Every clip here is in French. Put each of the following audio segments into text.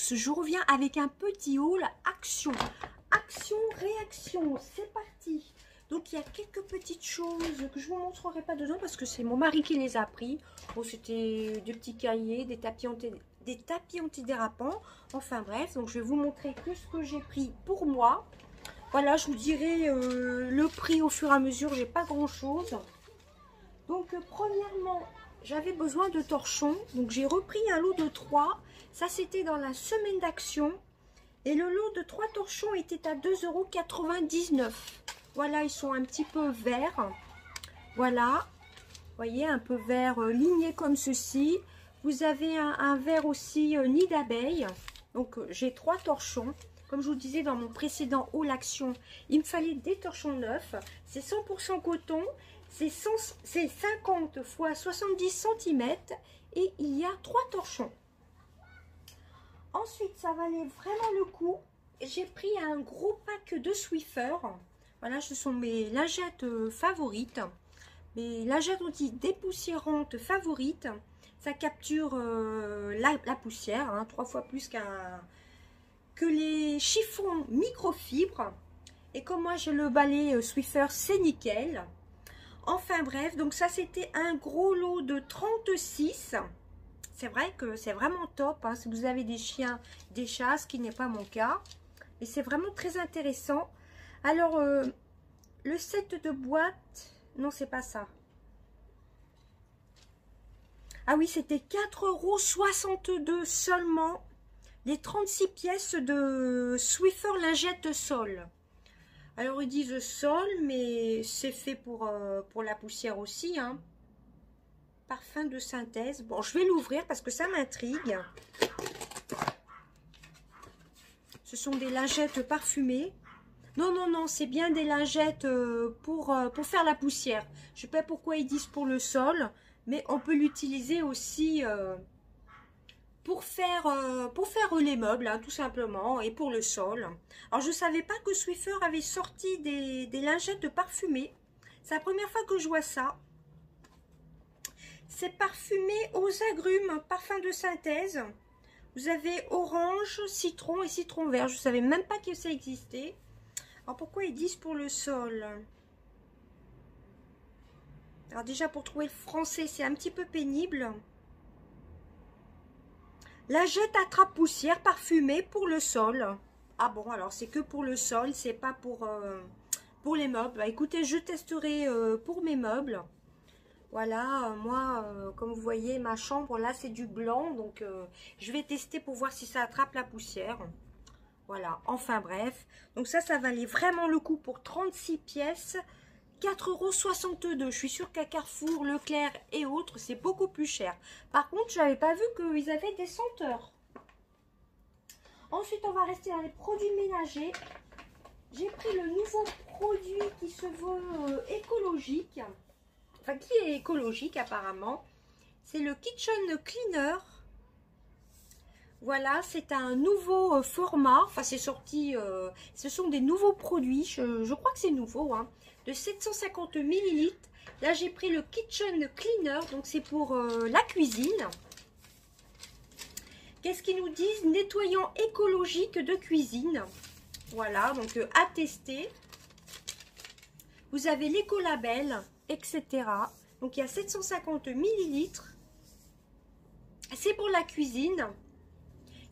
tous, je reviens avec un petit haul action. Action, réaction, c'est parti. Donc il y a quelques petites choses que je ne vous montrerai pas dedans parce que c'est mon mari qui les a pris. Bon, c'était des petits cahiers, des tapis antidérapants. Enfin bref, donc je vais vous montrer que ce que j'ai pris pour moi. Voilà, je vous dirai le prix au fur et à mesure, j'ai pas grand chose. Donc premièrement, j'avais besoin de torchons, donc j'ai repris un lot de 3. Ça c'était dans la semaine d'action. Et le lot de 3 torchons était à 2,99 €. Voilà, ils sont un petit peu verts. Voilà, vous voyez, un peu vert ligné comme ceci. Vous avez un vert aussi nid d'abeille. Donc j'ai 3 torchons. Comme je vous disais dans mon précédent haul action, il me fallait des torchons neufs. C'est 100% coton. C'est 50 x 70 cm. Et il y a 3 torchons. Ensuite, ça valait vraiment le coup. J'ai pris un gros pack de Swiffer. Voilà, ce sont mes lingettes favorites. Mes lingettes anti-dépoussiérantes favorites. Ça capture la poussière, hein, 3 fois plus que les chiffons microfibres. Et comme moi j'ai le balai Swiffer, c'est nickel. Enfin bref, donc ça c'était un gros lot de 36. C'est vrai que c'est vraiment top, hein, si vous avez des chiens, des chats, ce qui n'est pas mon cas. Et c'est vraiment très intéressant. Alors, le set de boîte, non, c'est pas ça. Ah oui, c'était 4,62 € seulement. Les 36 pièces de Swiffer lingette sol. Alors, ils disent sol, mais c'est fait pour la poussière aussi, hein. Parfum de synthèse. Bon, je vais l'ouvrir parce que ça m'intrigue. Ce sont des lingettes parfumées. Non, non, non, c'est bien des lingettes pour faire la poussière. Je ne sais pas pourquoi ils disent pour le sol, mais on peut l'utiliser aussi pour faire les meubles, hein, tout simplement, et pour le sol. Alors, je ne savais pas que Swiffer avait sorti des lingettes parfumées. C'est la première fois que je vois ça. C'est parfumé aux agrumes, parfum de synthèse. Vous avez orange, citron et citron vert. Je ne savais même pas que ça existait. Alors pourquoi ils disent pour le sol? Alors déjà pour trouver le français, c'est un petit peu pénible. Lingette attrape poussière parfumée pour le sol. Ah bon, alors c'est que pour le sol, c'est pas pour les meubles. Bah, écoutez, je testerai pour mes meubles. Voilà, moi, comme vous voyez, ma chambre, là, c'est du blanc. Donc, je vais tester pour voir si ça attrape la poussière. Voilà, enfin bref. Donc ça valait vraiment le coup pour 36 pièces. 4,62 €. Je suis sûre qu'à Carrefour, Leclerc et autres, c'est beaucoup plus cher. Par contre, je n'avais pas vu qu'ils avaient des senteurs. Ensuite, on va rester dans les produits ménagers. J'ai pris le nouveau produit qui se veut écologique. Enfin, qui est écologique apparemment. C'est le Kitchen Cleaner. Voilà, c'est un nouveau format. Enfin, c'est sorti, ce sont des nouveaux produits. Je crois que c'est nouveau, hein, de 750 ml. Là, j'ai pris le Kitchen Cleaner. Donc, c'est pour la cuisine. Qu'est-ce qu'ils nous disent? Nettoyant écologique de cuisine. Voilà, donc à tester. Vous avez l'écolabel, etc. Donc, il y a 750 ml. C'est pour la cuisine.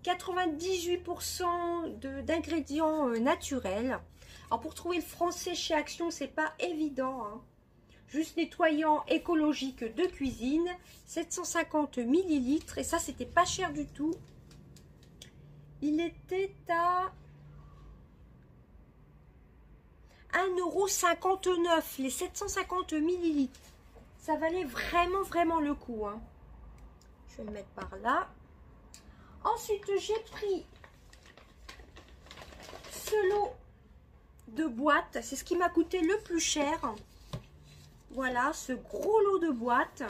98% d'ingrédients naturels. Alors pour trouver le français chez Action, c'est pas évident, hein. Juste nettoyant écologique de cuisine, 750 ml. Et ça, c'était pas cher du tout. Il était à 1,59 €, les 750 ml. Ça valait vraiment le coup, hein. Je vais le mettre par là. Ensuite, j'ai pris ce lot de boîtes. C'est ce qui m'a coûté le plus cher. Voilà, ce gros lot de boîtes.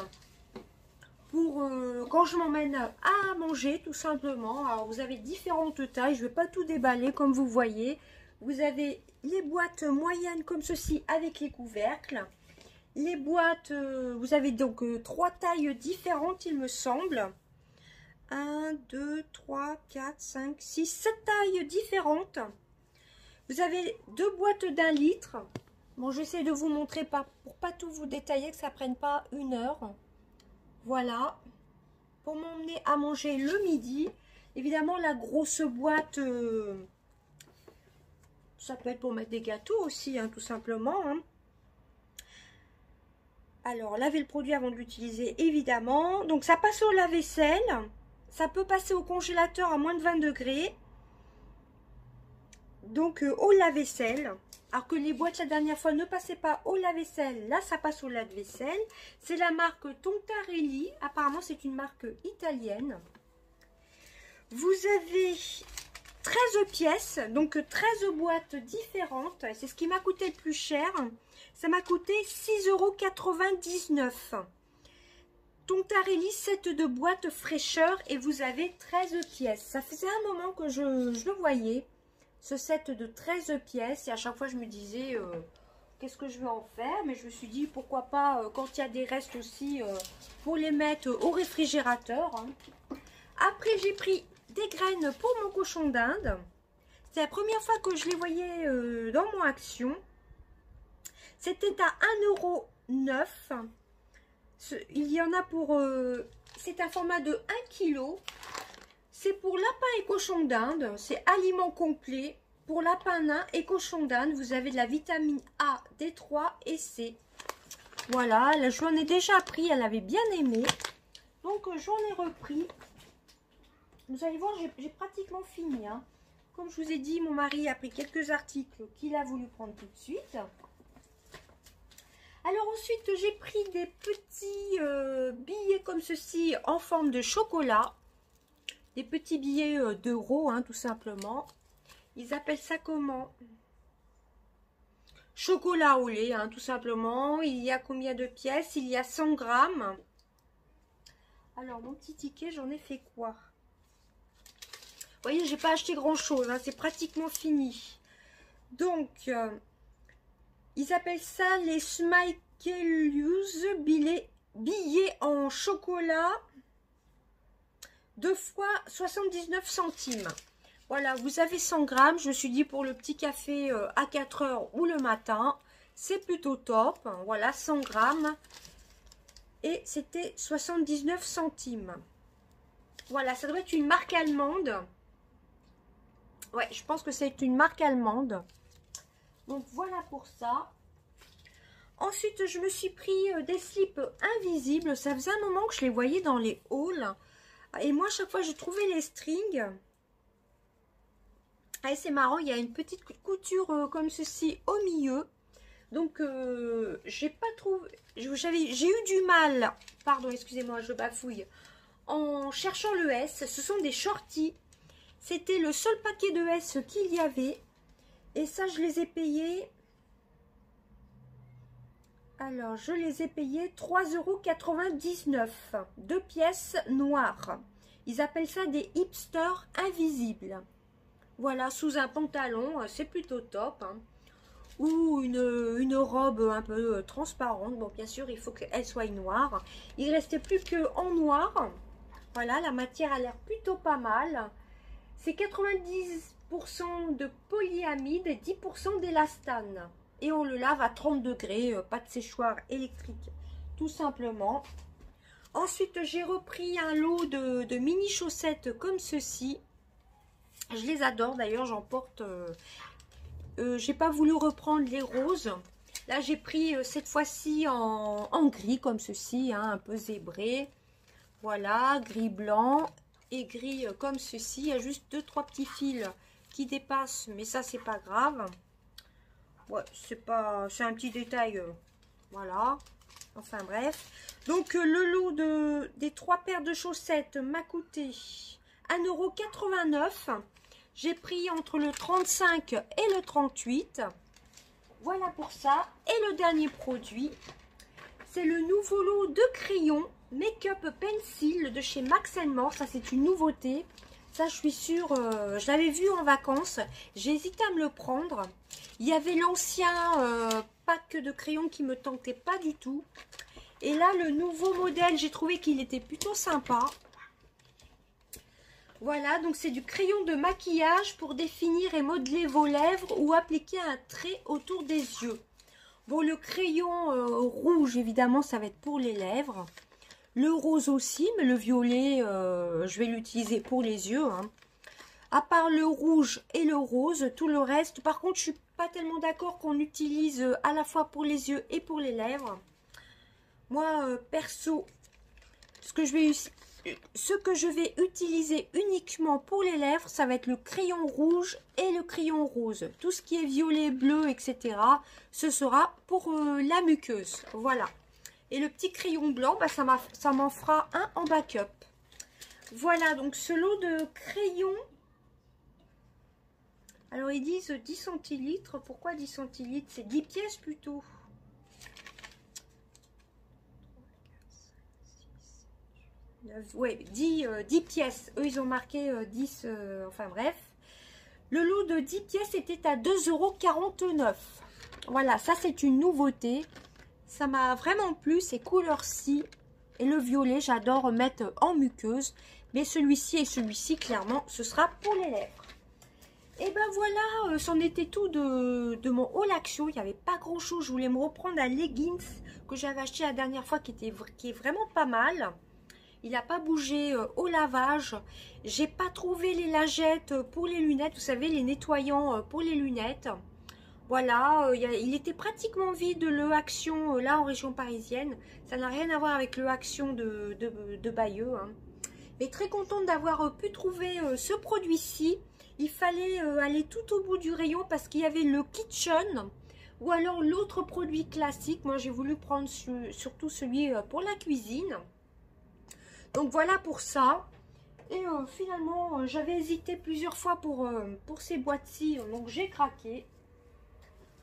Pour quand je m'emmène à manger, tout simplement. Alors, vous avez différentes tailles. Je ne vais pas tout déballer, comme vous voyez. Vous avez les boîtes moyennes comme ceci avec les couvercles. Les boîtes, vous avez donc 3 tailles différentes, il me semble. 1, 2, 3, 4, 5, 6, 7 tailles différentes. Vous avez 2 boîtes d'1 litre. Bon, j'essaie de vous montrer pour pas tout vous détailler, que ça prenne pas 1 heure. Voilà. Pour m'emmener à manger le midi. Évidemment, la grosse boîte, ça peut être pour mettre des gâteaux aussi, hein, tout simplement. Hein. Alors, laver le produit avant de l'utiliser, évidemment. Donc, ça passe au lave-vaisselle. Ça peut passer au congélateur à moins de 20 degrés. Donc, au lave-vaisselle. Alors que les boîtes, la dernière fois, ne passaient pas au lave-vaisselle. Là, ça passe au lave-vaisselle. C'est la marque Tontarelli. Apparemment, c'est une marque italienne. Vous avez 13 pièces, donc 13 boîtes différentes. C'est ce qui m'a coûté le plus cher. Ça m'a coûté 6,99 €. Tontarelli, 7 de boîte fraîcheur et vous avez 13 pièces. Ça faisait un moment que je le voyais, ce set de 13 pièces. Et à chaque fois, je me disais, qu'est-ce que je vais en faire? Mais je me suis dit, pourquoi pas, quand il y a des restes aussi, pour les mettre au réfrigérateur. Hein. Après, j'ai pris des graines pour mon cochon d'Inde. C'est la première fois que je les voyais dans mon action. C'était à 1,09 €. Il y en a pour... c'est un format de 1 kg. C'est pour lapin et cochon d'Inde. C'est aliment complet. Pour lapin nain et cochon d'Inde, vous avez de la vitamine A, D3 et C. Voilà, là, je l'en ai déjà pris. Elle avait bien aimé. Donc, j'en ai repris. Vous allez voir, j'ai pratiquement fini. Hein. Comme je vous ai dit, mon mari a pris quelques articles qu'il a voulu prendre tout de suite. Alors ensuite, j'ai pris des petits billets comme ceci en forme de chocolat. Des petits billets d'euros, hein, tout simplement. Ils appellent ça comment? Chocolat au lait, hein, tout simplement. Il y a combien de pièces? Il y a 100 grammes. Alors, mon petit ticket, j'en ai fait quoi? Vous voyez, j'ai pas acheté grand chose, hein, c'est pratiquement fini. Donc, ils appellent ça les Smikelus billets en chocolat 2 fois 79 centimes. Voilà, vous avez 100 grammes. Je me suis dit pour le petit café à 4 heures ou le matin, c'est plutôt top. Voilà, 100 grammes. Et c'était 79 centimes. Voilà, ça doit être une marque allemande. Ouais, je pense que c'est une marque allemande. Donc voilà pour ça. Ensuite, je me suis pris des slips invisibles. Ça faisait un moment que je les voyais dans les hauls. Et moi, à chaque fois, je trouvais les strings. Et c'est marrant, il y a une petite couture comme ceci au milieu. Donc, j'ai pas trouvé... J'ai eu du mal, pardon, excusez-moi, je bafouille, en cherchant le S. Ce sont des shorties. C'était le seul paquet de S qu'il y avait. Et ça, je les ai payés... Alors, je les ai payés 3,99 €. 2 pièces noires. Ils appellent ça des hipsters invisibles. Voilà, sous un pantalon, c'est plutôt top. Hein. Ou une robe un peu transparente. Bon, bien sûr, il faut qu'elle soit noire. Il ne restait plus qu'en noir. Voilà, la matière a l'air plutôt pas mal. C'est 90% de polyamide et 10% d'élastane. Et on le lave à 30 degrés, pas de séchoir électrique, tout simplement. Ensuite, j'ai repris un lot de mini chaussettes comme ceci. Je les adore, d'ailleurs, j'en porte... j'ai pas voulu reprendre les roses. Là, j'ai pris cette fois-ci en gris, comme ceci, hein, un peu zébré. Voilà, gris blanc et gris comme ceci. Il y a juste 2-3 petits fils qui dépassent, mais ça, c'est pas grave. Ouais, c'est un petit détail, voilà, enfin bref. Donc le lot des 3 paires de chaussettes m'a coûté 1,89 €. J'ai pris entre le 35 et le 38. Voilà pour ça. Et le dernier produit, c'est le nouveau lot de crayons Make-up Pencil de chez Max More. Ça, c'est une nouveauté. Ça, je suis sûre, je l'avais vu en vacances. J'ai hésité à me le prendre. Il y avait l'ancien pack de crayons qui me tentait pas du tout. Et là, le nouveau modèle, j'ai trouvé qu'il était plutôt sympa. Voilà, donc c'est du crayon de maquillage pour définir et modeler vos lèvres ou appliquer un trait autour des yeux. Bon, le crayon rouge, évidemment, ça va être pour les lèvres. Le rose aussi, mais le violet, je vais l'utiliser pour les yeux. Hein. À part le rouge et le rose, tout le reste. Par contre, je suis pas tellement d'accord qu'on utilise à la fois pour les yeux et pour les lèvres. Moi, perso, ce que je vais utiliser uniquement pour les lèvres, ça va être le crayon rouge et le crayon rose. Tout ce qui est violet, bleu, etc., ce sera pour la muqueuse. Voilà. Et le petit crayon blanc, bah, ça m'en fera un en backup. Voilà, donc ce lot de crayons. Alors, ils disent 10 centilitres. Pourquoi 10 centilitres? C'est 10 pièces plutôt. Ouais, 10 pièces. Eux, ils ont marqué 10, enfin bref. Le lot de 10 pièces était à 2,49 €. Voilà, ça c'est une nouveauté. Ça m'a vraiment plu, ces couleurs-ci. Et le violet, j'adore mettre en muqueuse. Mais celui-ci et celui-ci, clairement, ce sera pour les lèvres. Et ben voilà, c'en était tout de mon haul action. Il n'y avait pas grand-chose. Je voulais me reprendre un leggings que j'avais acheté la dernière fois, qui est vraiment pas mal. Il n'a pas bougé au lavage. J'ai pas trouvé les lingettes pour les lunettes. Vous savez, les nettoyants pour les lunettes. Voilà, il était pratiquement vide le Action là en région parisienne. Ça n'a rien à voir avec le Action de Bayeux. Hein. Mais très contente d'avoir pu trouver ce produit-ci. Il fallait aller tout au bout du rayon parce qu'il y avait le Kitchen ou alors l'autre produit classique. Moi, j'ai voulu prendre surtout celui pour la cuisine. Donc voilà pour ça. Et finalement, j'avais hésité plusieurs fois pour ces boîtes-ci. Donc j'ai craqué.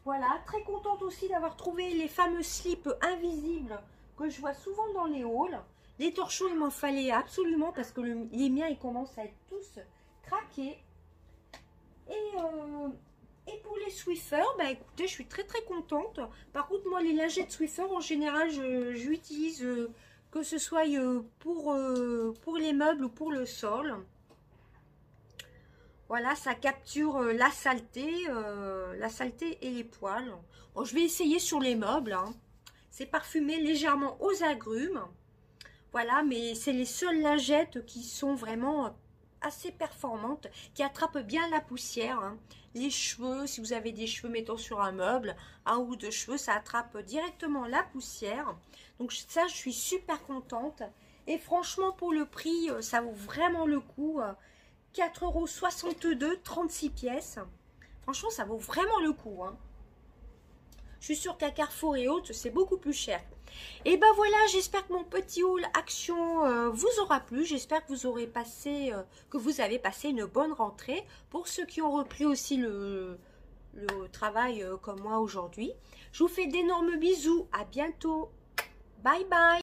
Voilà, très contente aussi d'avoir trouvé les fameux slips invisibles que je vois souvent dans les hauls. Les torchons, il m'en fallait absolument parce que les miens, ils commencent à être tous craqués. Et pour les Swiffer, bah écoutez, je suis très contente. Par contre, moi, les lingettes Swiffer, en général, j'utilise que ce soit pour les meubles ou pour le sol. Voilà, ça capture la saleté et les poils. Bon, je vais essayer sur les meubles. Hein. C'est parfumé légèrement aux agrumes. Voilà, mais c'est les seules lingettes qui sont vraiment assez performantes, qui attrapent bien la poussière. Hein. Les cheveux, si vous avez des cheveux, mettons sur un meuble, un ou deux cheveux, ça attrape directement la poussière. Donc ça, je suis super contente. Et franchement, pour le prix, ça vaut vraiment le coup. 4,62 €, 36 pièces. Franchement, ça vaut vraiment le coup. Hein. Je suis sûre qu'à Carrefour et autres, c'est beaucoup plus cher. Et ben voilà, j'espère que mon petit haul action vous aura plu. J'espère que vous avez passé une bonne rentrée. Pour ceux qui ont repris aussi le travail comme moi aujourd'hui. Je vous fais d'énormes bisous. À bientôt. Bye bye.